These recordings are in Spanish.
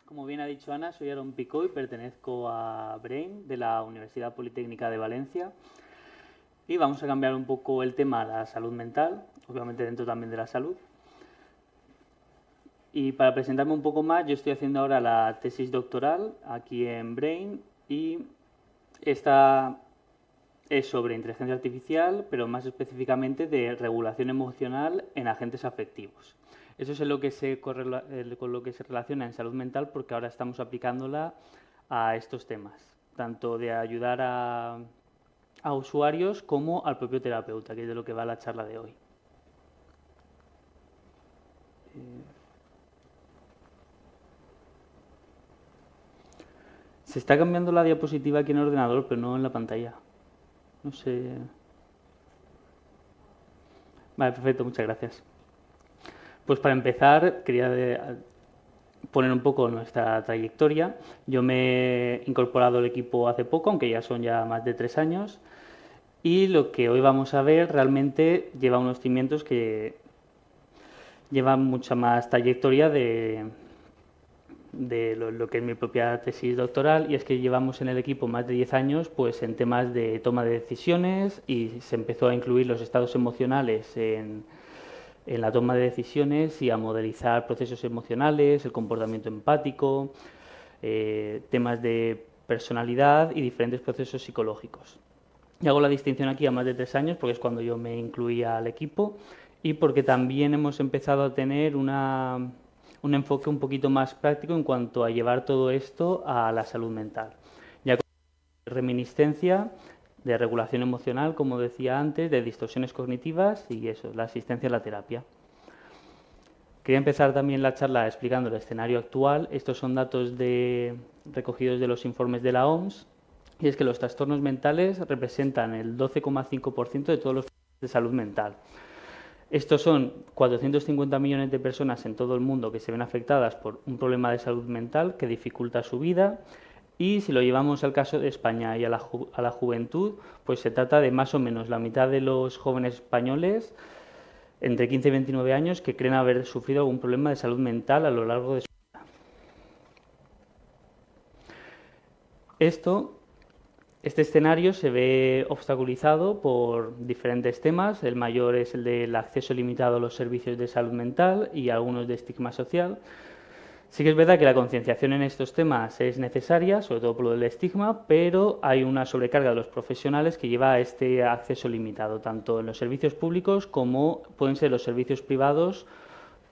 Como bien ha dicho Ana, soy Aaron Picó y pertenezco a Brain de la Universidad Politécnica de Valencia. Y vamos a cambiar un poco el tema a la salud mental, obviamente dentro también de la salud. Y para presentarme un poco más, yo estoy haciendo ahora la tesis doctoral aquí en Brain y esta es sobre inteligencia artificial, pero más específicamente de regulación emocional en agentes afectivos. Eso es con lo que se relaciona en salud mental porque ahora estamos aplicándola a estos temas, tanto de ayudar a usuarios como al propio terapeuta, que es de lo que va la charla de hoy. Se está cambiando la diapositiva aquí en el ordenador, pero no en la pantalla. No sé. Vale, perfecto, muchas gracias. Pues para empezar, quería poner un poco nuestra trayectoria. Yo me he incorporado al equipo hace poco, aunque ya son más de 3 años, y lo que hoy vamos a ver realmente lleva unos cimientos que llevan mucha más trayectoria de lo que es mi propia tesis doctoral, y es que llevamos en el equipo más de 10 años pues en temas de toma de decisiones y se empezó a incluir los estados emocionales en la toma de decisiones y a modelizar procesos emocionales, el comportamiento empático, temas de personalidad y diferentes procesos psicológicos. Y hago la distinción aquí a más de 3 años porque es cuando yo me incluía al equipo y porque también hemos empezado a tener un enfoque un poquito más práctico en cuanto a llevar todo esto a la salud mental. Ya con reminiscencia de regulación emocional, como decía antes, de distorsiones cognitivas y eso, la asistencia a la terapia. Quería empezar también la charla explicando el escenario actual. Estos son datos recogidos de los informes de la OMS, y es que los trastornos mentales representan el 12,5% de todos los problemas de salud mental. Estos son 450 millones de personas en todo el mundo que se ven afectadas por un problema de salud mental que dificulta su vida. Y si lo llevamos al caso de España y a la juventud, pues se trata de más o menos la mitad de los jóvenes españoles entre 15 y 29 años que creen haber sufrido algún problema de salud mental a lo largo de su vida. Este escenario se ve obstaculizado por diferentes temas. El mayor es el del acceso limitado a los servicios de salud mental y algunos de estigma social. Sí que es verdad que la concienciación en estos temas es necesaria, sobre todo por lo del estigma, pero hay una sobrecarga de los profesionales que lleva a este acceso limitado, tanto en los servicios públicos como pueden ser los servicios privados,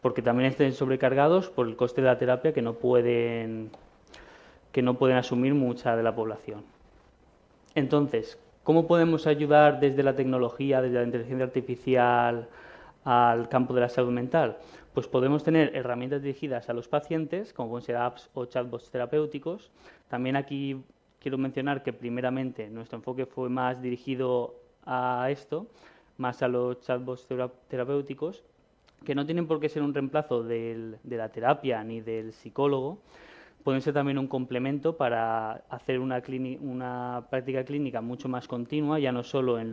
porque también estén sobrecargados por el coste de la terapia que no pueden asumir mucha de la población. Entonces, ¿cómo podemos ayudar desde la tecnología, desde la inteligencia artificial al campo de la salud mental? Pues podemos tener herramientas dirigidas a los pacientes, como pueden ser apps o chatbots terapéuticos. También aquí quiero mencionar que primeramente nuestro enfoque fue más dirigido a esto, más a los chatbots terapéuticos, que no tienen por qué ser un reemplazo de la terapia ni del psicólogo. Pueden ser también un complemento para hacer una práctica clínica mucho más continua, ya no solo en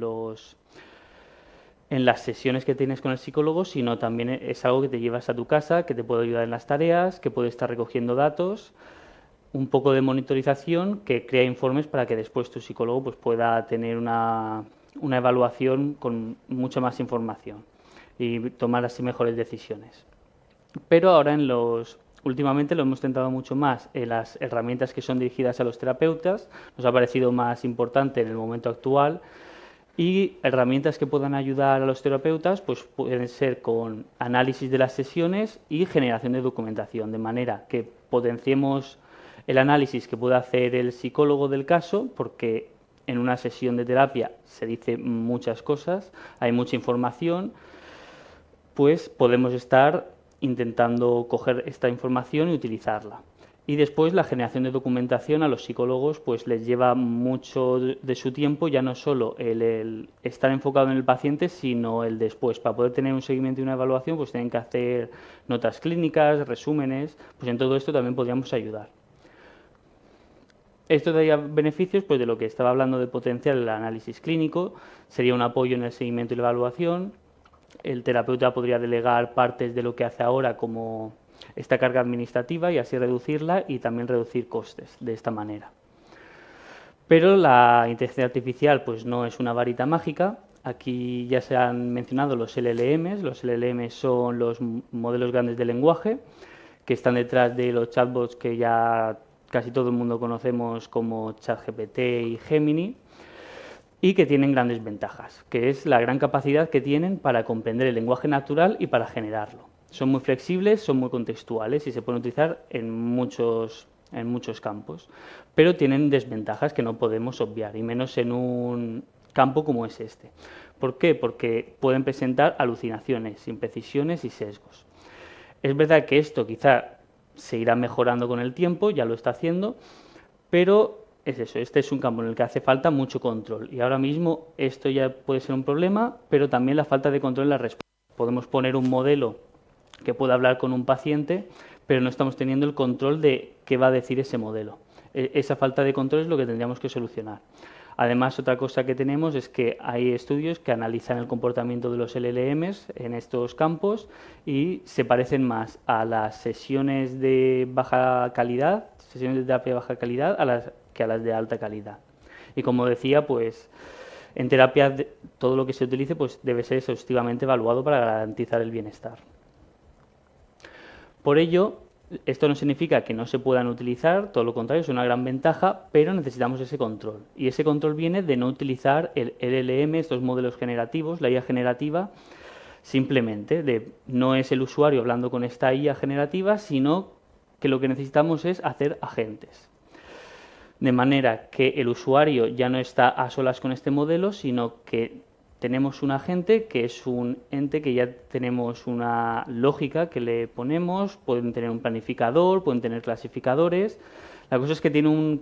las sesiones que tienes con el psicólogo, sino también es algo que te llevas a tu casa, que te puede ayudar en las tareas, que puede estar recogiendo datos, un poco de monitorización, que crea informes para que después tu psicólogo pues, pueda tener una evaluación con mucha más información y tomar así mejores decisiones. Pero ahora últimamente lo hemos centrado mucho más en las herramientas que son dirigidas a los terapeutas, nos ha parecido más importante en el momento actual, y herramientas que puedan ayudar a los terapeutas pues pueden ser con análisis de las sesiones y generación de documentación, de manera que potenciemos el análisis que puede hacer el psicólogo del caso, porque en una sesión de terapia se dice muchas cosas, hay mucha información, pues podemos estar intentando coger esta información y utilizarla. Y después la generación de documentación a los psicólogos pues les lleva mucho de su tiempo, ya no solo el estar enfocado en el paciente, sino el después. Para poder tener un seguimiento y una evaluación pues tienen que hacer notas clínicas, resúmenes, pues en todo esto también podríamos ayudar. Esto daría beneficios pues de lo que estaba hablando de potenciar el análisis clínico, sería un apoyo en el seguimiento y la evaluación. El terapeuta podría delegar partes de lo que hace ahora como esta carga administrativa y así reducirla y también reducir costes de esta manera. Pero la inteligencia artificial pues no es una varita mágica. Aquí ya se han mencionado los LLMs. Los LLMs son los modelos grandes de lenguaje que están detrás de los chatbots que ya casi todo el mundo conocemos como ChatGPT y Gemini, y que tienen grandes ventajas, que es la gran capacidad que tienen para comprender el lenguaje natural y para generarlo. Son muy flexibles, son muy contextuales y se pueden utilizar en muchos campos, pero tienen desventajas que no podemos obviar, y menos en un campo como es este. ¿Por qué? Porque pueden presentar alucinaciones, imprecisiones y sesgos. Es verdad que esto quizá se irá mejorando con el tiempo, ya lo está haciendo, pero es eso, este es un campo en el que hace falta mucho control, y ahora mismo esto ya puede ser un problema, pero también la falta de control en la respuesta. Podemos poner un modelo que pueda hablar con un paciente, pero no estamos teniendo el control de qué va a decir ese modelo. Esa falta de control es lo que tendríamos que solucionar. Además, otra cosa que tenemos es que hay estudios que analizan el comportamiento de los LLMs en estos campos y se parecen más a las sesiones de baja calidad, sesiones de terapia de baja calidad, que a las de alta calidad. Y como decía, pues en terapia todo lo que se utilice pues debe ser exhaustivamente evaluado para garantizar el bienestar. Por ello, esto no significa que no se puedan utilizar, todo lo contrario, es una gran ventaja, pero necesitamos ese control. Y ese control viene de no utilizar el LLM, estos modelos generativos, la IA generativa, simplemente. No es el usuario hablando con esta IA generativa, sino que lo que necesitamos es hacer agentes. De manera que el usuario ya no está a solas con este modelo, sino que tenemos un agente que es un ente que ya tenemos una lógica que le ponemos, pueden tener un planificador, pueden tener clasificadores. La cosa es que tiene un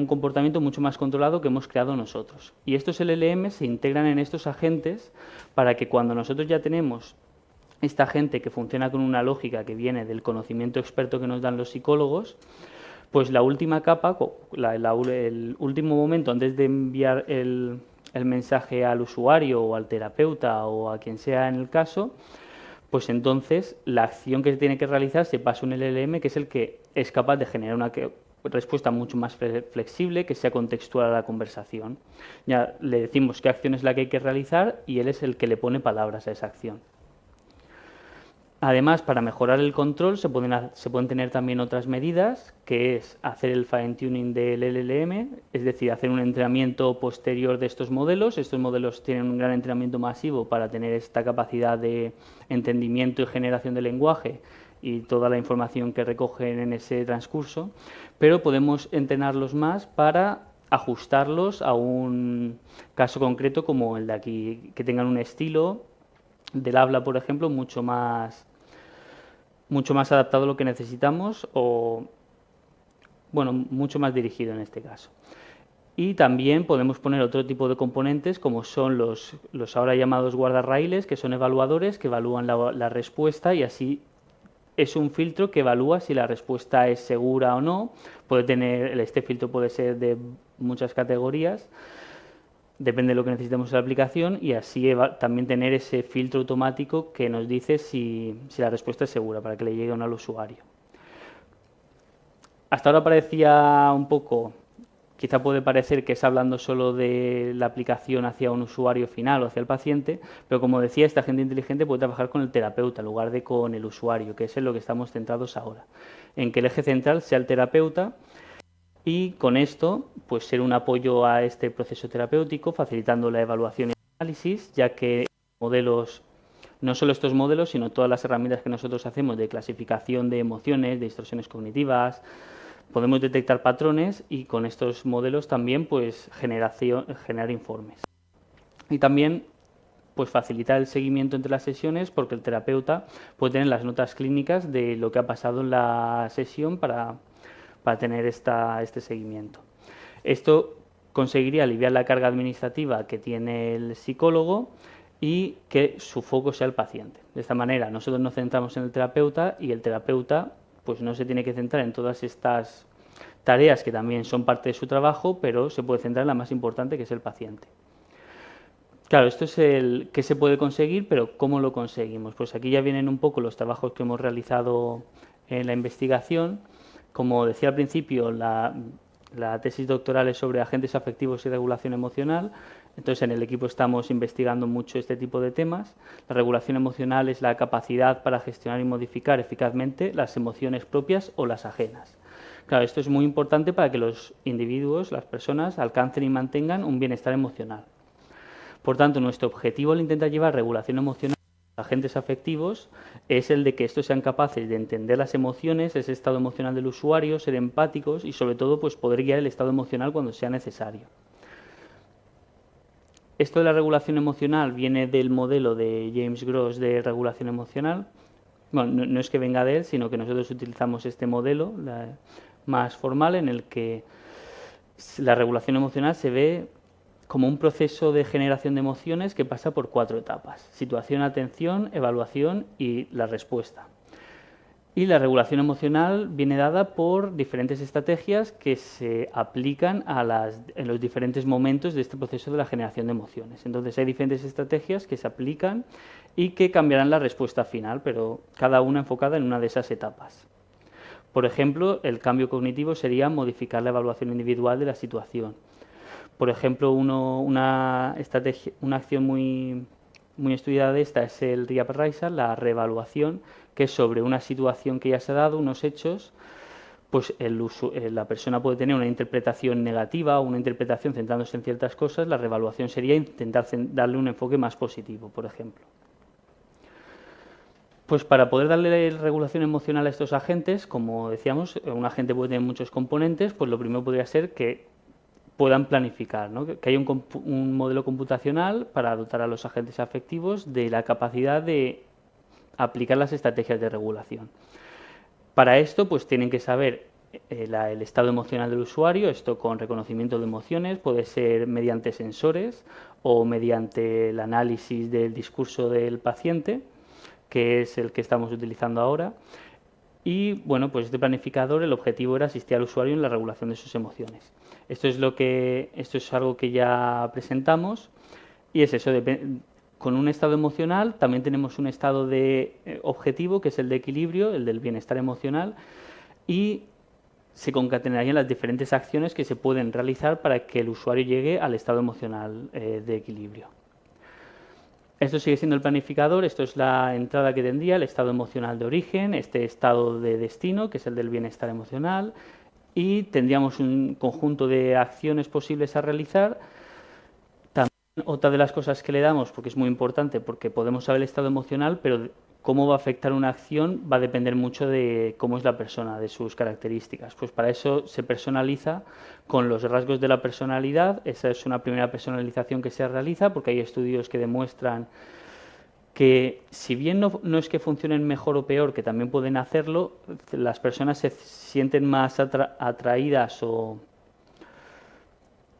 comportamiento mucho más controlado que hemos creado nosotros. Y estos LLM se integran en estos agentes para que cuando nosotros ya tenemos esta agente que funciona con una lógica que viene del conocimiento experto que nos dan los psicólogos, pues la última capa, el último momento antes de enviar el mensaje al usuario o al terapeuta o a quien sea en el caso, pues entonces la acción que se tiene que realizar se pasa a un LLM que es el que es capaz de generar una respuesta mucho más flexible, que sea contextual a la conversación. Ya le decimos qué acción es la que hay que realizar y él es el que le pone palabras a esa acción. Además, para mejorar el control se pueden tener también otras medidas, que es hacer el fine-tuning del LLM, es decir, hacer un entrenamiento posterior de estos modelos. Estos modelos tienen un gran entrenamiento masivo para tener esta capacidad de entendimiento y generación de lenguaje y toda la información que recogen en ese transcurso, pero podemos entrenarlos más para ajustarlos a un caso concreto como el de aquí, que tengan un estilo del habla, por ejemplo, mucho más adaptado a lo que necesitamos o, bueno, mucho más dirigido en este caso. Y también podemos poner otro tipo de componentes como son los ahora llamados guardarraíles, que son evaluadores que evalúan la respuesta, y así es un filtro que evalúa si la respuesta es segura o no. Este filtro puede ser de muchas categorías, depende de lo que necesitemos en la aplicación, y así también tener ese filtro automático que nos dice si la respuesta es segura para que le llegue o no al usuario. Hasta ahora parecía un poco, quizá puede parecer que es hablando solo de la aplicación hacia un usuario final o hacia el paciente, pero como decía, esta agente inteligente puede trabajar con el terapeuta en lugar de con el usuario, que es en lo que estamos centrados ahora, en que el eje central sea el terapeuta. Y con esto, pues ser un apoyo a este proceso terapéutico, facilitando la evaluación y el análisis, ya que modelos, no solo estos modelos, sino todas las herramientas que nosotros hacemos de clasificación de emociones, de distorsiones cognitivas, podemos detectar patrones y con estos modelos también pues generar informes. Y también pues facilitar el seguimiento entre las sesiones, porque el terapeuta puede tener las notas clínicas de lo que ha pasado en la sesión para tener este seguimiento. Esto conseguiría aliviar la carga administrativa que tiene el psicólogo y que su foco sea el paciente. De esta manera nosotros nos centramos en el terapeuta y el terapeuta pues no se tiene que centrar en todas estas tareas que también son parte de su trabajo, pero se puede centrar en la más importante, que es el paciente. Claro, esto es el qué se puede conseguir, pero ¿cómo lo conseguimos? Pues aquí ya vienen un poco los trabajos que hemos realizado en la investigación. Como decía al principio, la tesis doctoral es sobre agentes afectivos y regulación emocional. Entonces, en el equipo estamos investigando mucho este tipo de temas. La regulación emocional es la capacidad para gestionar y modificar eficazmente las emociones propias o las ajenas. Claro, esto es muy importante para que los individuos, las personas, alcancen y mantengan un bienestar emocional. Por tanto, nuestro objetivo al intentar llevar regulación emocional a agentes afectivos es el de que estos sean capaces de entender las emociones, ese estado emocional del usuario, ser empáticos y sobre todo pues, poder guiar el estado emocional cuando sea necesario. Esto de la regulación emocional viene del modelo de James Gross de regulación emocional. Bueno, no es que venga de él, sino que nosotros utilizamos este modelo más formal en el que la regulación emocional se ve como un proceso de generación de emociones que pasa por 4 etapas: situación, atención, evaluación y la respuesta. Y la regulación emocional viene dada por diferentes estrategias que se aplican en los diferentes momentos de este proceso de la generación de emociones. Entonces hay diferentes estrategias que se aplican y que cambiarán la respuesta final, pero cada una enfocada en una de esas etapas. Por ejemplo, el cambio cognitivo sería modificar la evaluación individual de la situación. Por ejemplo, una acción muy estudiada de esta es el reappraisal, la reevaluación, que es sobre una situación que ya se ha dado, unos hechos, pues la persona puede tener una interpretación negativa o una interpretación centrándose en ciertas cosas. La reevaluación sería intentar darle un enfoque más positivo, por ejemplo. Pues para poder darle regulación emocional a estos agentes, como decíamos, un agente puede tener muchos componentes, pues lo primero podría ser que puedan planificar, ¿no? Que haya un modelo computacional para dotar a los agentes afectivos de la capacidad de aplicar las estrategias de regulación. Para esto, pues tienen que saber el estado emocional del usuario, esto con reconocimiento de emociones, puede ser mediante sensores o mediante el análisis del discurso del paciente, que es el que estamos utilizando ahora. Y bueno, pues este planificador, el objetivo era asistir al usuario en la regulación de sus emociones. Esto es algo que ya presentamos y es eso, con un estado emocional también tenemos un estado de objetivo, que es el de equilibrio, el del bienestar emocional, y se concatenarían las diferentes acciones que se pueden realizar para que el usuario llegue al estado emocional de equilibrio. Esto sigue siendo el planificador, esto es la entrada que tendría, el estado emocional de origen, este estado de destino, que es el del bienestar emocional, y tendríamos un conjunto de acciones posibles a realizar. También otra de las cosas que le damos, porque es muy importante, porque podemos saber el estado emocional, pero cómo va a afectar una acción va a depender mucho de cómo es la persona, de sus características. Pues para eso se personaliza con los rasgos de la personalidad. Esa es una primera personalización que se realiza, porque hay estudios que demuestran que si bien no es que funcionen mejor o peor, que también pueden hacerlo, las personas se sienten más atraídas o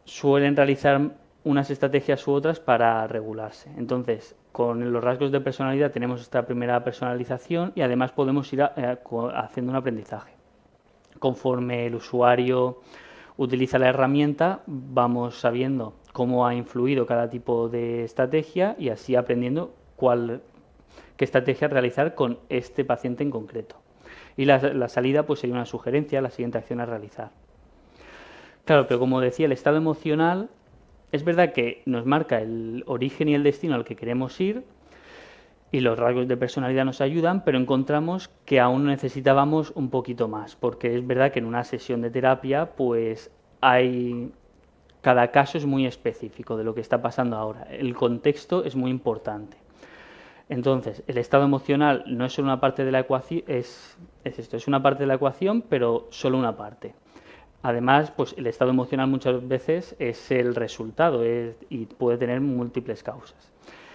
suelen realizar unas estrategias u otras para regularse. Entonces, con los rasgos de personalidad tenemos esta primera personalización y además podemos ir haciendo un aprendizaje. Conforme el usuario utiliza la herramienta, vamos sabiendo cómo ha influido cada tipo de estrategia y así aprendiendo qué estrategia realizar con este paciente en concreto. Y la salida pues sería una sugerencia, la siguiente acción a realizar. Claro, pero como decía, el estado emocional es verdad que nos marca el origen y el destino al que queremos ir y los rasgos de personalidad nos ayudan, pero encontramos que aún necesitábamos un poquito más, porque es verdad que en una sesión de terapia pues cada caso es muy específico de lo que está pasando ahora. El contexto es muy importante. Entonces, el estado emocional no es solo una parte de la ecuación, es una parte de la ecuación, pero solo una parte. Además, pues el estado emocional muchas veces es el resultado y puede tener múltiples causas.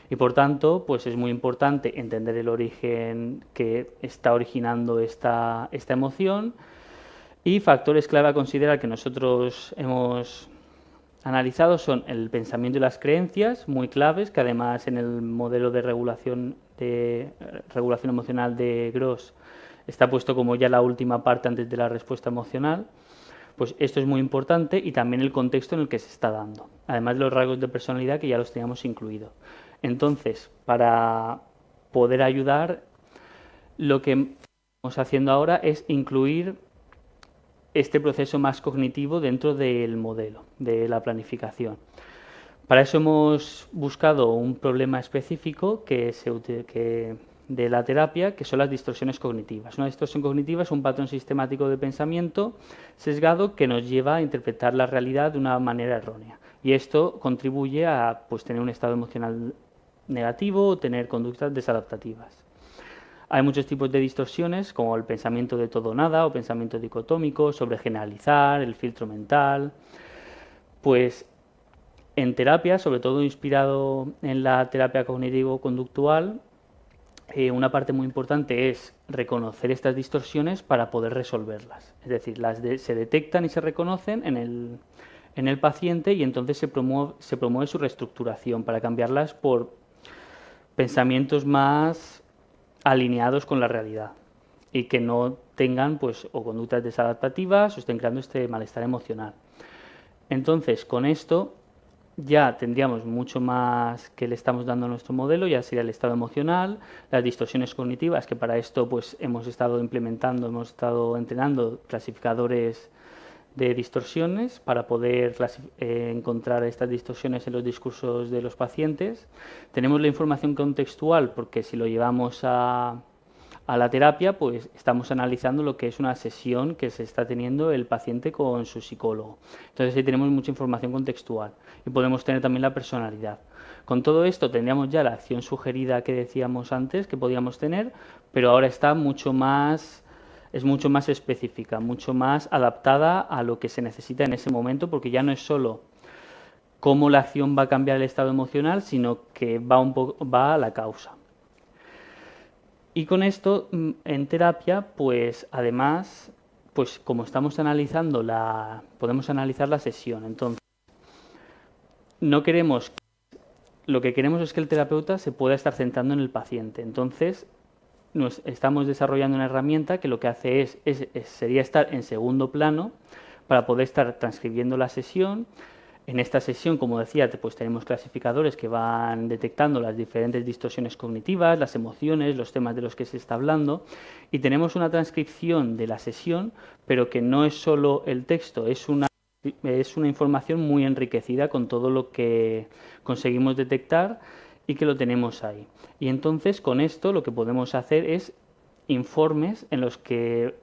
Y por tanto, pues es muy importante entender el origen que está originando esta emoción y factores clave a considerar que nosotros hemos analizado son el pensamiento y las creencias, muy claves, que además en el modelo de regulación emocional de Gross está puesto como ya la última parte antes de la respuesta emocional. Pues esto es muy importante y también el contexto en el que se está dando, además de los rasgos de personalidad que ya los teníamos incluidos. Entonces, para poder ayudar, lo que estamos haciendo ahora es incluir este proceso más cognitivo dentro del modelo, de la planificación. Para eso hemos buscado un problema específico de la terapia, que son las distorsiones cognitivas. Una distorsión cognitiva es un patrón sistemático de pensamiento sesgado que nos lleva a interpretar la realidad de una manera errónea. Y esto contribuye a tener un estado emocional negativo o tener conductas desadaptativas. Hay muchos tipos de distorsiones, como el pensamiento de todo o nada o pensamiento dicotómico, sobregeneralizar, el filtro mental. Pues en terapia, sobre todo inspirado en la terapia cognitivo-conductual, una parte muy importante es reconocer estas distorsiones para poder resolverlas. Es decir, se detectan y se reconocen en el paciente y entonces se promueve su reestructuración para cambiarlas por pensamientos más alineados con la realidad y que no tengan o conductas desadaptativas o estén creando este malestar emocional. Entonces, con esto ya tendríamos mucho más que le estamos dando a nuestro modelo, ya sería el estado emocional, las distorsiones cognitivas, que para esto hemos estado implementando, hemos estado entrenando clasificadores de distorsiones para poder encontrar estas distorsiones en los discursos de los pacientes. Tenemos la información contextual, porque si lo llevamos a la terapia, pues estamos analizando lo que es una sesión que se está teniendo el paciente con su psicólogo. Entonces ahí tenemos mucha información contextual y podemos tener también la personalidad. Con todo esto tendríamos ya la acción sugerida que decíamos antes que podíamos tener, pero ahora está es mucho más específica, mucho más adaptada a lo que se necesita en ese momento, porque ya no es solo cómo la acción va a cambiar el estado emocional, sino que va a la causa. Y con esto, en terapia, además, como estamos analizando podemos analizar la sesión. Entonces, lo que queremos es que el terapeuta se pueda estar centrando en el paciente. Entonces, estamos desarrollando una herramienta que lo que hace sería estar en segundo plano para poder estar transcribiendo la sesión. En esta sesión, como decía, tenemos clasificadores que van detectando las diferentes distorsiones cognitivas, las emociones, los temas de los que se está hablando, y tenemos una transcripción de la sesión, pero que no es solo el texto, es una información muy enriquecida con todo lo que conseguimos detectar y que lo tenemos ahí. Y entonces con esto lo que podemos hacer es informes en los que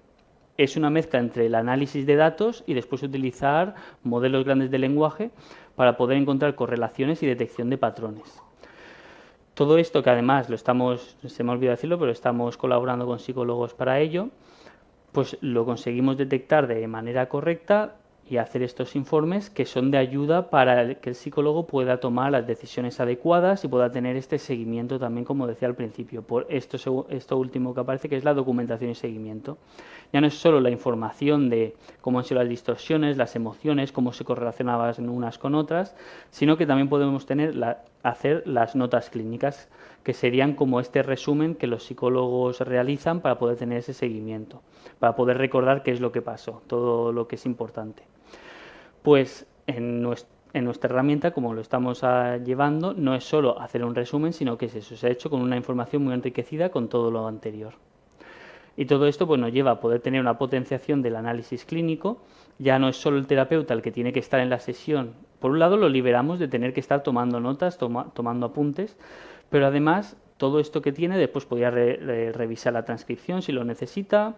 es una mezcla entre el análisis de datos y después utilizar modelos grandes de lenguaje para poder encontrar correlaciones y detección de patrones. Todo esto, que además se me ha olvidado decirlo, pero estamos colaborando con psicólogos para ello, pues lo conseguimos detectar de manera correcta y hacer estos informes que son de ayuda para que el psicólogo pueda tomar las decisiones adecuadas y pueda tener este seguimiento también, como decía al principio, por esto último que aparece, que es la documentación y seguimiento. Ya no es solo la información de cómo han sido las distorsiones, las emociones, cómo se correlacionaban unas con otras, sino que también podemos hacer las notas clínicas, que serían como este resumen que los psicólogos realizan para poder tener ese seguimiento, para poder recordar qué es lo que pasó, todo lo que es importante. Pues en nuestra herramienta, como lo estamos llevando, no es solo hacer un resumen, sino que se ha hecho con una información muy enriquecida con todo lo anterior. Y todo esto nos lleva a poder tener una potenciación del análisis clínico. Ya no es solo el terapeuta el que tiene que estar en la sesión. Por un lado, lo liberamos de tener que estar tomando notas, tomando apuntes, pero además todo esto que tiene, después podría revisar la transcripción si lo necesita,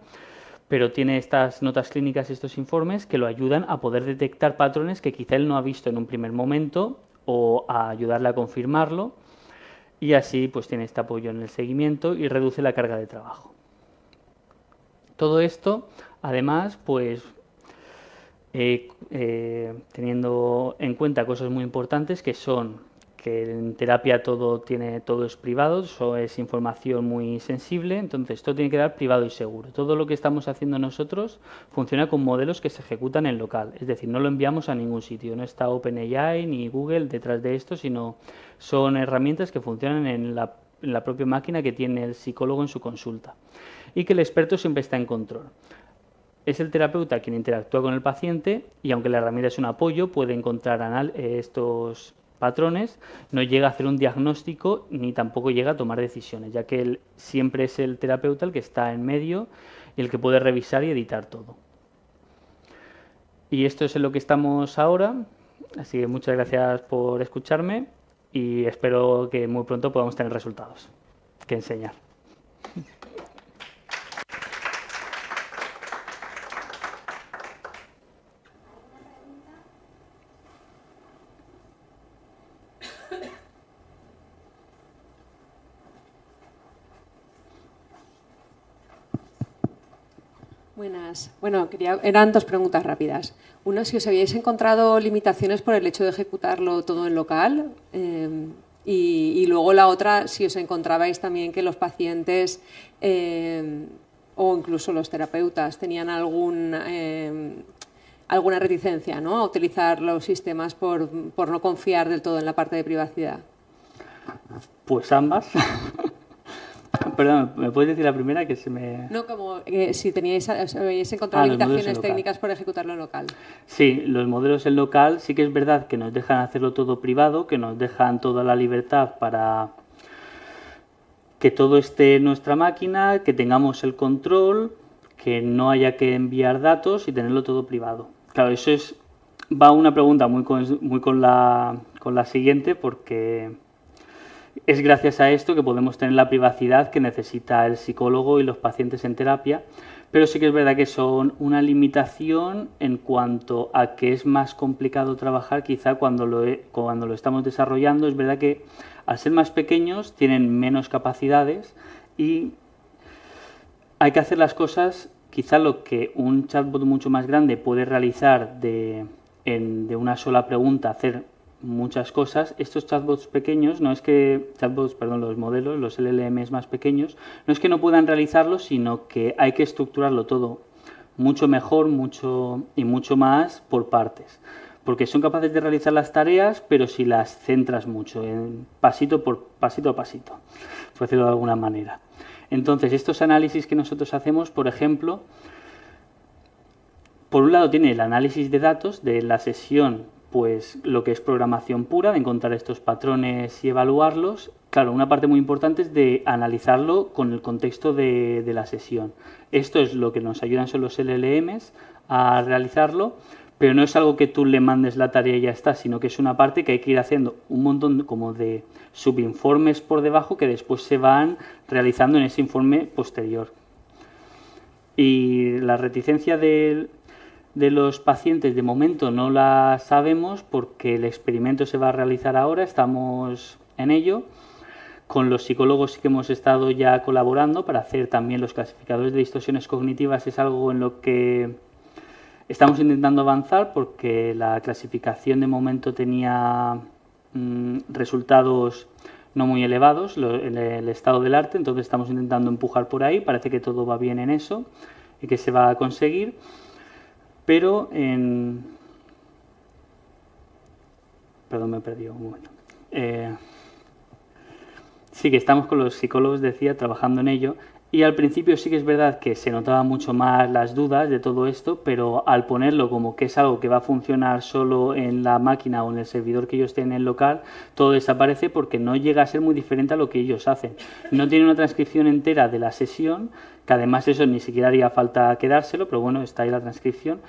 pero tiene estas notas clínicas, estos informes que lo ayudan a poder detectar patrones que quizá él no ha visto en un primer momento o a ayudarle a confirmarlo, y así tiene este apoyo en el seguimiento y reduce la carga de trabajo. Todo esto, además, teniendo en cuenta cosas muy importantes, que son que en terapia todo es privado, eso es información muy sensible, entonces todo tiene que dar privado y seguro. Todo lo que estamos haciendo nosotros funciona con modelos que se ejecutan en local, es decir, no lo enviamos a ningún sitio, no está OpenAI ni Google detrás de esto, sino son herramientas que funcionan en la propia máquina que tiene el psicólogo en su consulta, y que el experto siempre está en control. es el terapeuta quien interactúa con el paciente y aunque la herramienta es un apoyo, puede encontrar estos patrones, no llega a hacer un diagnóstico ni tampoco llega a tomar decisiones, ya que él siempre es el terapeuta el que está en medio y el que puede revisar y editar todo. Y esto es en lo que estamos ahora, así que muchas gracias por escucharme y espero que muy pronto podamos tener resultados que enseñar. Buenas. Bueno, eran dos preguntas rápidas. Una, si os habíais encontrado limitaciones por el hecho de ejecutarlo todo en local. Y luego la otra, si os encontrabais también que los pacientes o incluso los terapeutas tenían alguna reticencia, ¿no?, a utilizar los sistemas por no confiar del todo en la parte de privacidad. Pues ambas. Perdón, ¿me puedes decir la primera que se me...? No, como si habéis encontrado limitaciones técnicas por ejecutarlo en local. Sí, los modelos en local sí que es verdad que nos dejan hacerlo todo privado, que nos dejan toda la libertad para que todo esté en nuestra máquina, que tengamos el control, que no haya que enviar datos y tenerlo todo privado. Claro, eso va una pregunta muy con la siguiente, porque es gracias a esto que podemos tener la privacidad que necesita el psicólogo y los pacientes en terapia, pero sí que es verdad que son una limitación en cuanto a que es más complicado trabajar quizá cuando lo estamos desarrollando. Es verdad que al ser más pequeños tienen menos capacidades y hay que hacer las cosas, quizá lo que un chatbot mucho más grande puede realizar de una sola pregunta, hacer muchas cosas. Estos chatbots pequeños, los modelos, los LLMs más pequeños, no es que no puedan realizarlo, sino que hay que estructurarlo todo mucho mejor, mucho más por partes. Porque son capaces de realizar las tareas, pero si las centras mucho, en pasito a pasito, por decirlo de alguna manera. Entonces, estos análisis que nosotros hacemos, por ejemplo, por un lado tiene el análisis de datos de la sesión, pues lo que es programación pura, de encontrar estos patrones y evaluarlos. Claro, una parte muy importante es de analizarlo con el contexto de la sesión. Esto es lo que nos ayudan son los LLMs a realizarlo, pero no es algo que tú le mandes la tarea y ya está, sino que es una parte que hay que ir haciendo un montón como de subinformes por debajo que después se van realizando en ese informe posterior. Y la reticencia de los pacientes de momento no la sabemos porque el experimento se va a realizar ahora, estamos en ello. Con los psicólogos sí que hemos estado ya colaborando para hacer también los clasificadores de distorsiones cognitivas. Es algo en lo que estamos intentando avanzar porque la clasificación de momento tenía resultados no muy elevados en el estado del arte, entonces estamos intentando empujar por ahí. Parece que todo va bien en eso y que se va a conseguir. Pero Perdón, me he perdido un momento. Sí que estamos con los psicólogos, decía, trabajando en ello. Y al principio sí que es verdad que se notaban mucho más las dudas de todo esto, pero al ponerlo como que es algo que va a funcionar solo en la máquina o en el servidor que ellos tienen en el local, todo desaparece porque no llega a ser muy diferente a lo que ellos hacen. No tiene una transcripción entera de la sesión, que además eso ni siquiera haría falta quedárselo, pero bueno, está ahí la transcripción,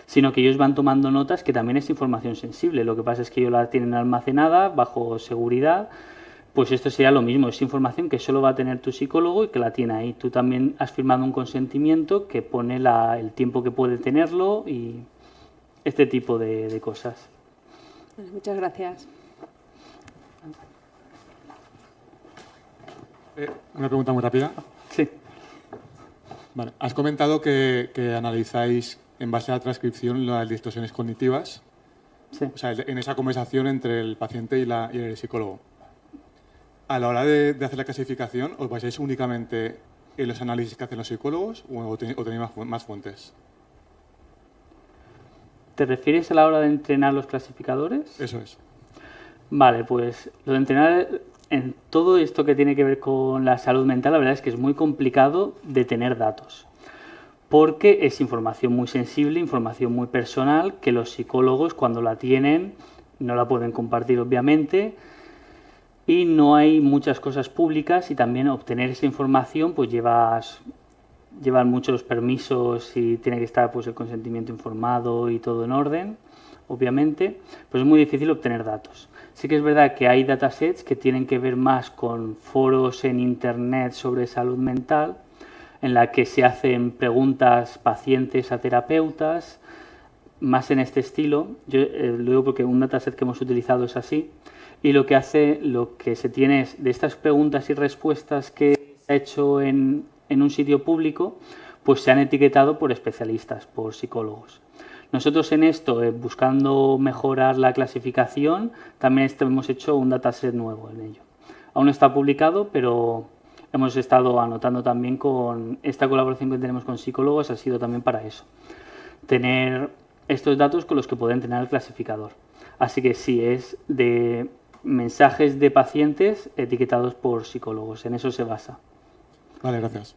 sino que ellos van tomando notas, que también es información sensible. Lo que pasa es que ellos la tienen almacenada bajo seguridad. Pues esto sería lo mismo, es información que solo va a tener tu psicólogo y que la tiene ahí. Tú también has firmado un consentimiento que pone el tiempo que puede tenerlo y este tipo de cosas. Muchas gracias. Una pregunta muy rápida. Sí. Vale. Has comentado que analizáis en base a la transcripción las distorsiones cognitivas. Sí. O sea, en esa conversación entre el paciente y el psicólogo. A la hora de hacer la clasificación, ¿os basáis únicamente en los análisis que hacen los psicólogos o tenéis más fuentes? ¿Te refieres a la hora de entrenar los clasificadores? Eso es. Vale, pues lo de entrenar en todo esto que tiene que ver con la salud mental, la verdad es que es muy complicado de tener datos. porque es información muy sensible, información muy personal, que los psicólogos cuando la tienen no la pueden compartir obviamente, y no hay muchas cosas públicas, y también obtener esa información pues llevan muchos permisos y tiene que estar pues el consentimiento informado y todo en orden, obviamente, pues es muy difícil obtener datos. Sí que es verdad que hay datasets que tienen que ver más con foros en internet sobre salud mental, en la que se hacen preguntas pacientes a terapeutas, más en este estilo. Yo lo digo porque un dataset que hemos utilizado es así, y lo que se tiene es de estas preguntas y respuestas que se ha hecho en un sitio público, pues se han etiquetado por especialistas, por psicólogos. Nosotros en esto, buscando mejorar la clasificación, también hemos hecho un dataset nuevo en ello. Aún no está publicado, pero hemos estado anotando también con esta colaboración que tenemos con psicólogos, ha sido también para eso. Tener estos datos con los que pueden tener el clasificador. Así que sí, es de mensajes de pacientes etiquetados por psicólogos, en eso se basa. Vale, gracias.